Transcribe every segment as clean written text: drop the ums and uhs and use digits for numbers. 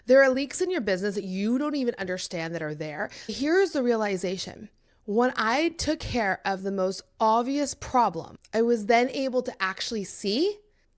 There are leaks in your business that you don't even understand that are there. Here's the realization. When I took care of the most obvious problem, I was then able to actually see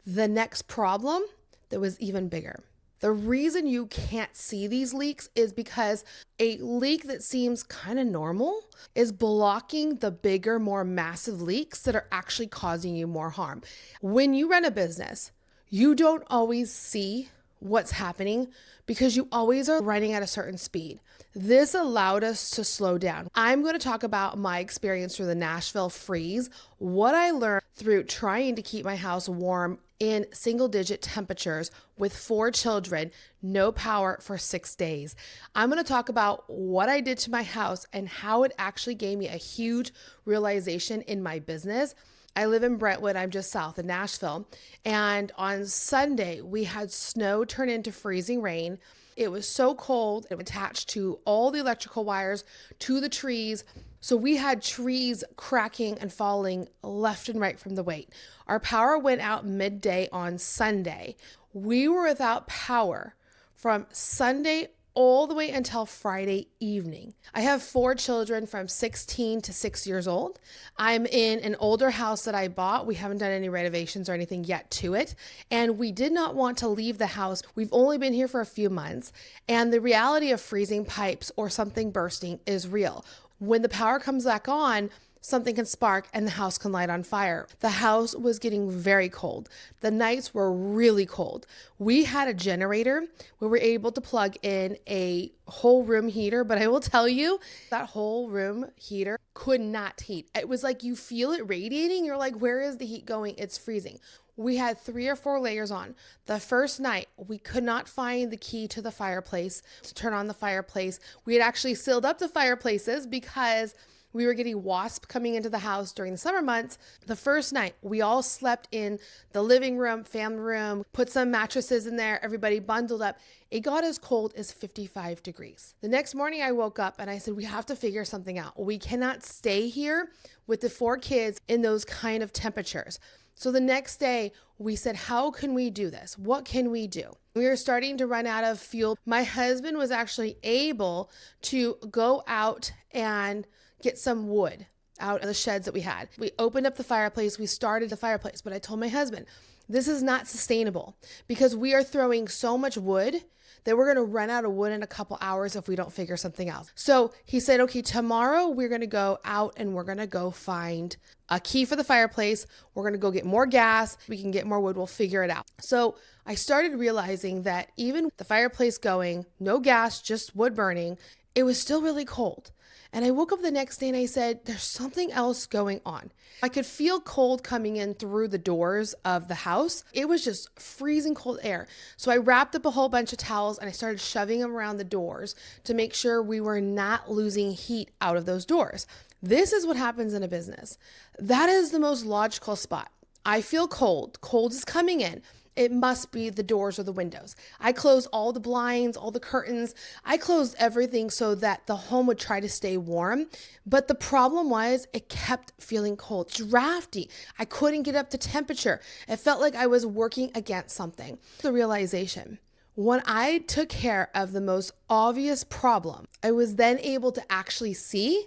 the next problem that was even bigger. The reason you can't see these leaks is because a leak that seems kind of normal is blocking the bigger, more massive leaks that are actually causing you more harm. When you run a business, you don't always see what's happening because you always are running at a certain speed. This allowed us to slow down. I'm going to talk about my experience through the Nashville freeze, what I learned through trying to keep my house warm in single-digit temperatures with 4 children, no power for 6 days. I'm going to talk about what I did to my house and how it actually gave me a huge realization in my business. I live in Brentwood. I'm just south of Nashville. And on Sunday, we had snow turn into freezing rain. It was so cold. It attached to all the electrical wires, to the trees. So we had trees cracking and falling left and right from the weight. Our power went out midday on Sunday. We were without power from Sunday all the way until Friday evening. I have 4 children from 16 to 6 years old. I'm in an older house that I bought. We haven't done any renovations or anything yet to it. And we did not want to leave the house. We've only been here for a few months. And the reality of freezing pipes or something bursting is real. When the power comes back on, something can spark and the house can light on fire. The house was getting very cold. The nights were really cold. We had a generator where we were able to plug in a whole room heater, but I will tell you that whole room heater could not heat. It was like you feel it radiating. You're like, where is the heat going? It's freezing. We had 3 or 4 layers on. The first night, we could not find the key to the fireplace to turn on the fireplace. We had actually sealed up the fireplaces because we were getting wasps coming into the house during the summer months. The first night, we all slept in the living room, family room, put some mattresses in there, everybody bundled up. It got as cold as 55 degrees. The next morning, I woke up and I said, we have to figure something out. We cannot stay here with the 4 kids in those kind of temperatures. So the next day, we said, how can we do this? What can we do? We were starting to run out of fuel. My husband was actually able to go out and get some wood out of the sheds that we had. We opened up the fireplace. We started the fireplace. But I told my husband, this is not sustainable because we are throwing so much wood that we're going to run out of wood in a couple hours if we don't figure something out. So he said, okay, tomorrow we're going to go out and we're going to go find a key for the fireplace. We're going to go get more gas. We can get more wood. We'll figure it out. So I started realizing that even with the fireplace going, no gas, just wood burning, it was still really cold. And I woke up the next day and I said, there's something else going on. I could feel cold coming in through the doors of the house. It was just freezing cold air. So I wrapped up a whole bunch of towels and I started shoving them around the doors to make sure we were not losing heat out of those doors. This is what happens in a business. That is the most logical spot. I feel cold. Cold is coming in. It must be the doors or the windows. I closed all the blinds, all the curtains. I closed everything so that the home would try to stay warm. But the problem was it kept feeling cold, drafty. I couldn't get up to temperature. It felt like I was working against something. The realization. When I took care of the most obvious problem, I was then able to actually see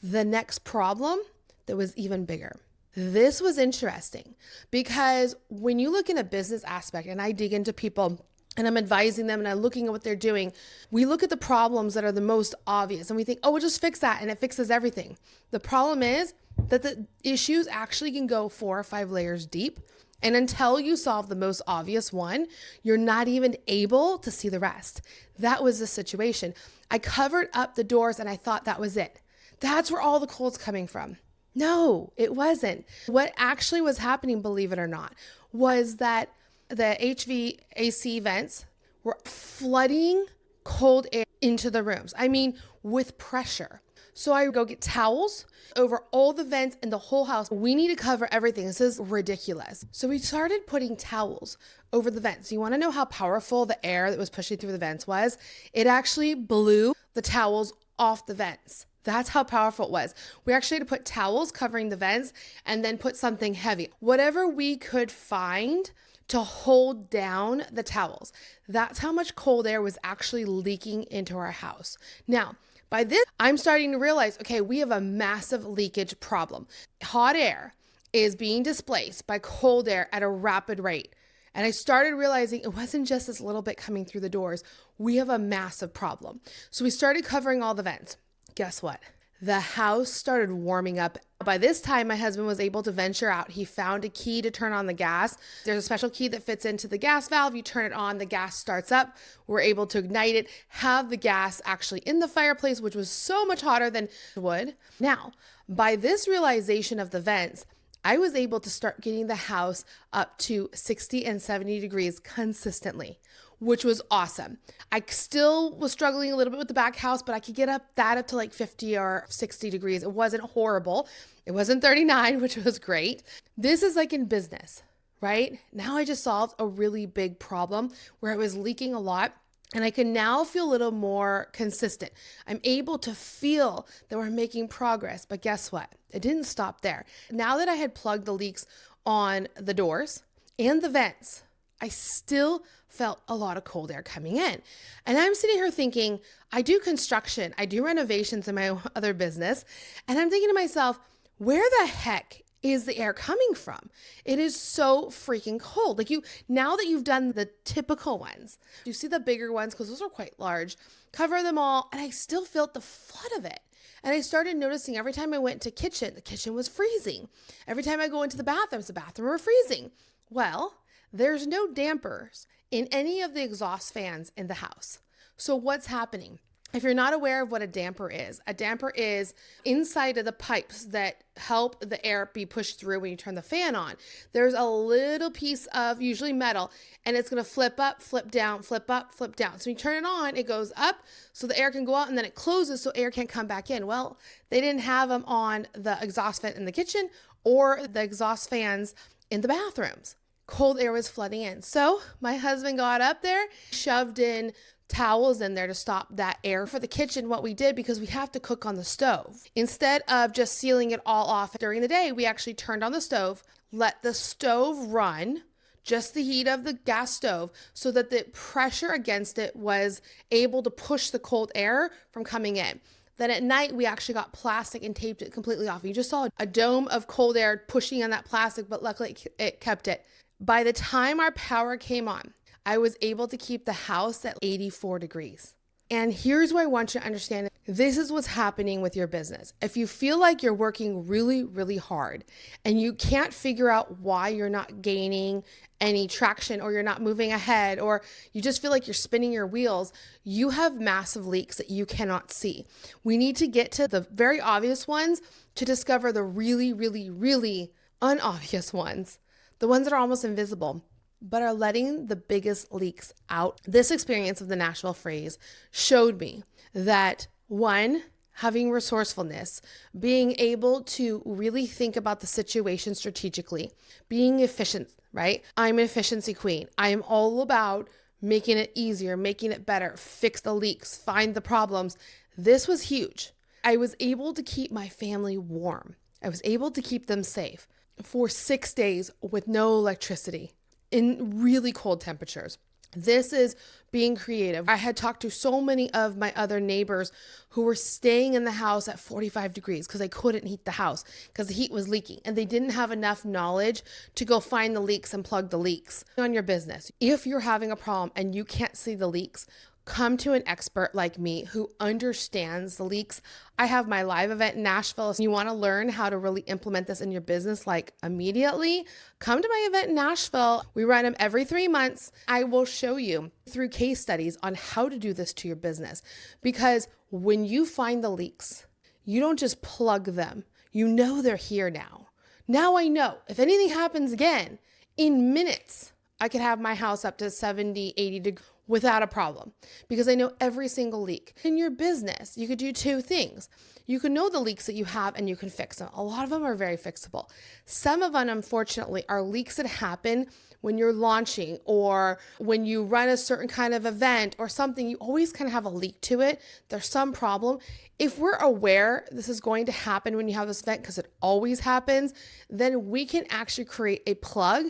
the next problem that was even bigger. This was interesting because when you look in a business aspect and I dig into people and I'm advising them and I'm looking at what they're doing, we look at the problems that are the most obvious and we think, oh, we'll just fix that and it fixes everything. The problem is that the issues actually can go 4 or 5 layers deep. And until you solve the most obvious one, you're not even able to see the rest. That was the situation. I covered up the doors and I thought that was it. That's where all the cold's coming from. No, it wasn't. What actually was happening, believe it or not, was that the HVAC vents were flooding cold air into the rooms. I mean, with pressure. So I go get towels over all the vents in the whole house. We need to cover everything. This is ridiculous. So we started putting towels over the vents. You want to know how powerful the air that was pushing through the vents was? It actually blew the towels off the vents. That's how powerful it was. We actually had to put towels covering the vents and then put something heavy. Whatever we could find to hold down the towels. That's how much cold air was actually leaking into our house. Now, by this, I'm starting to realize, okay, we have a massive leakage problem. Hot air is being displaced by cold air at a rapid rate. And I started realizing it wasn't just this little bit coming through the doors. We have a massive problem. So we started covering all the vents. Guess what? The house started warming up. By this time, my husband was able to venture out. He found a key to turn on the gas. There's a special key that fits into the gas valve. You turn it on, the gas starts up. We're able to ignite it, have the gas actually in the fireplace, which was so much hotter than wood. Now, by this realization of the vents, I was able to start getting the house up to 60 and 70 degrees consistently, which was awesome. I still was struggling a little bit with the back house, but I could get up to like 50 or 60 degrees. It wasn't horrible. It wasn't 39, which was great. This is like in business, right? Now I just solved a really big problem where I was leaking a lot. And I can now feel a little more consistent. I'm able to feel that we're making progress. But guess what? It didn't stop there. Now that I had plugged the leaks on the doors and the vents, I still felt a lot of cold air coming in. And I'm sitting here thinking, I do construction, I do renovations in my other business. And I'm thinking to myself, where the heck is the air coming from? It is so freaking cold. Like now that you've done the typical ones, you see the bigger ones, because those are quite large, cover them all, and I still felt the flood of it. And I started noticing every time I went to kitchen, the kitchen was freezing. Every time I go into the bathroom were freezing. Well, there's no dampers in any of the exhaust fans in the house. So what's happening? If you're not aware of what a damper is inside of the pipes that help the air be pushed through when you turn the fan on. There's a little piece of usually metal, and it's going to flip up, flip down, flip up, flip down. So when you turn it on, it goes up so the air can go out, and then it closes so air can't come back in. Well, they didn't have them on the exhaust fan in the kitchen or the exhaust fans in the bathrooms. Cold air was flooding in. So my husband got up there, shoved in towels in there to stop that air. For the kitchen, what we did, because we have to cook on the stove, instead of just sealing it all off during the day, we actually turned on the stove, let the stove run, just the heat of the gas stove, so that the pressure against it was able to push the cold air from coming in. Then at night, we actually got plastic and taped it completely off. You just saw a dome of cold air pushing on that plastic, but luckily it kept it. By the time our power came on, I was able to keep the house at 84 degrees. And here's what I want you to understand. This is what's happening with your business. If you feel like you're working really, really hard and you can't figure out why you're not gaining any traction, or you're not moving ahead, or you just feel like you're spinning your wheels, you have massive leaks that you cannot see. We need to get to the very obvious ones to discover the really, really, really unobvious ones, the ones that are almost invisible, but are letting the biggest leaks out. This experience of the Nashville freeze showed me that, one, having resourcefulness, being able to really think about the situation strategically, being efficient, right? I'm an efficiency queen. I am all about making it easier, making it better, fix the leaks, find the problems. This was huge. I was able to keep my family warm. I was able to keep them safe for 6 days with no electricity, in really cold temperatures. This is being creative. I had talked to so many of my other neighbors who were staying in the house at 45 degrees because they couldn't heat the house because the heat was leaking, and they didn't have enough knowledge to go find the leaks and plug the leaks. On your business, if you're having a problem and you can't see the leaks, come to an expert like me who understands the leaks. I have my live event in Nashville. If you want to learn how to really implement this in your business like immediately, come to my event in Nashville. We run them every 3 months. I will show you through case studies on how to do this to your business. Because when you find the leaks, you don't just plug them. You know they're here now. Now I know if anything happens again, in minutes, I could have my house up to 70, 80 degrees without a problem, because I know every single leak. In your business, you could do two things. You can know the leaks that you have and you can fix them. A lot of them are very fixable. Some of them, unfortunately, are leaks that happen when you're launching or when you run a certain kind of event or something. You always kind of have a leak to it. There's some problem. If we're aware this is going to happen when you have this event, because it always happens, then we can actually create a plug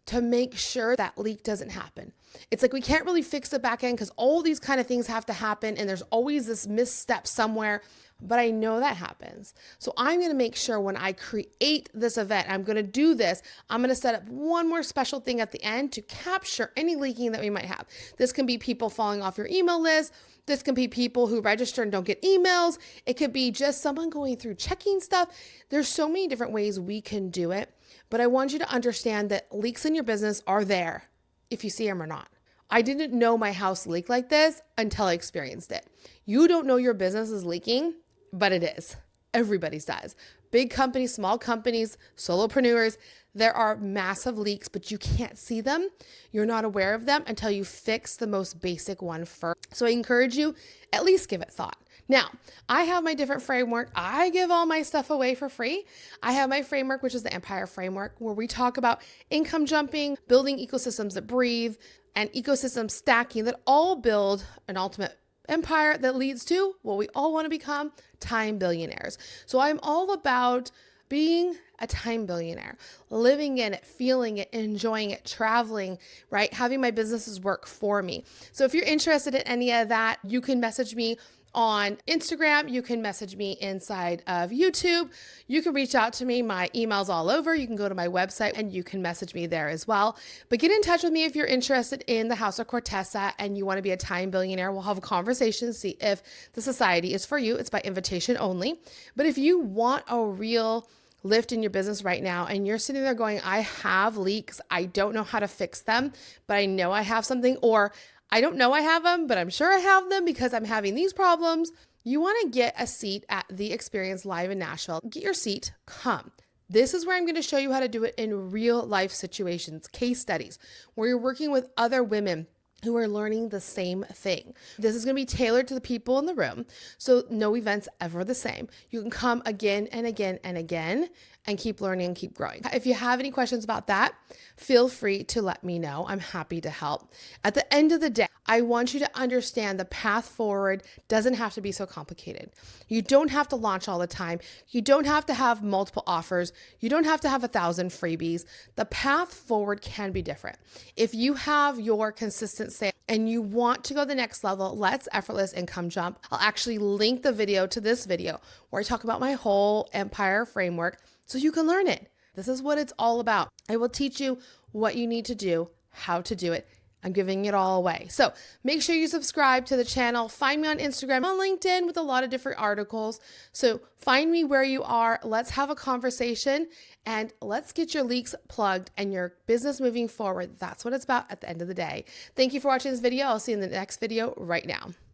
to make sure that leak doesn't happen. It's like we can't really fix the back end because all these kind of things have to happen and there's always this misstep somewhere, but I know that happens. So I'm going to make sure when I create this event, I'm going to do this, I'm going to set up one more special thing at the end to capture any leaking that we might have. This can be people falling off your email list. This can be people who register and don't get emails. It could be just someone going through checking stuff. There's so many different ways we can do it, but I want you to understand that leaks in your business are there if you see them or not. I didn't know my house leaked like this until I experienced it. You don't know your business is leaking, but it is. Everybody's does. Big companies, small companies, solopreneurs, there are massive leaks, but you can't see them. You're not aware of them until you fix the most basic one first. So I encourage you, at least give it thought. Now, I have my different framework. I give all my stuff away for free. I have my framework, which is the Empire Framework, where we talk about income jumping, building ecosystems that breathe, and ecosystem stacking that all build an ultimate empire that leads to what we all want to become, time billionaires. So I'm all about being a time billionaire, living in it, feeling it, enjoying it, traveling, right? Having my businesses work for me. So if you're interested in any of that, you can message me on Instagram. You can message me inside of YouTube. You can reach out to me. My email's all over. You can go to my website and you can message me there as well. But get in touch with me if you're interested in the House of Cortesa and you want to be a time billionaire. We'll have a conversation, see if the society is for you. It's by invitation only. But if you want a real lift in your business right now and you're sitting there going, I have leaks, I don't know how to fix them, but I know I have something, or I don't know I have them, but I'm sure I have them because I'm having these problems. You want to get a seat at the Experience Live in Nashville. Get your seat, come. This is where I'm going to show you how to do it in real life situations, case studies, where you're working with other women who are learning the same thing. This is going to be tailored to the people in the room. So no event's ever the same. You can come again and again and again and keep learning and keep growing. If you have any questions about that, feel free to let me know. I'm happy to help. At the end of the day, I want you to understand the path forward doesn't have to be so complicated. You don't have to launch all the time. You don't have to have multiple offers. You don't have to have 1,000 freebies. The path forward can be different. If you have your consistent sale and you want to go the next level, let's effortless income jump. I'll actually link the video to this video where I talk about my whole Empire Framework so you can learn it. This is what it's all about. I will teach you what you need to do, how to do it. I'm giving it all away. So make sure you subscribe to the channel. Find me on Instagram, on LinkedIn with a lot of different articles. So find me where you are. Let's have a conversation and let's get your leaks plugged and your business moving forward. That's what it's about at the end of the day. Thank you for watching this video. I'll see you in the next video right now.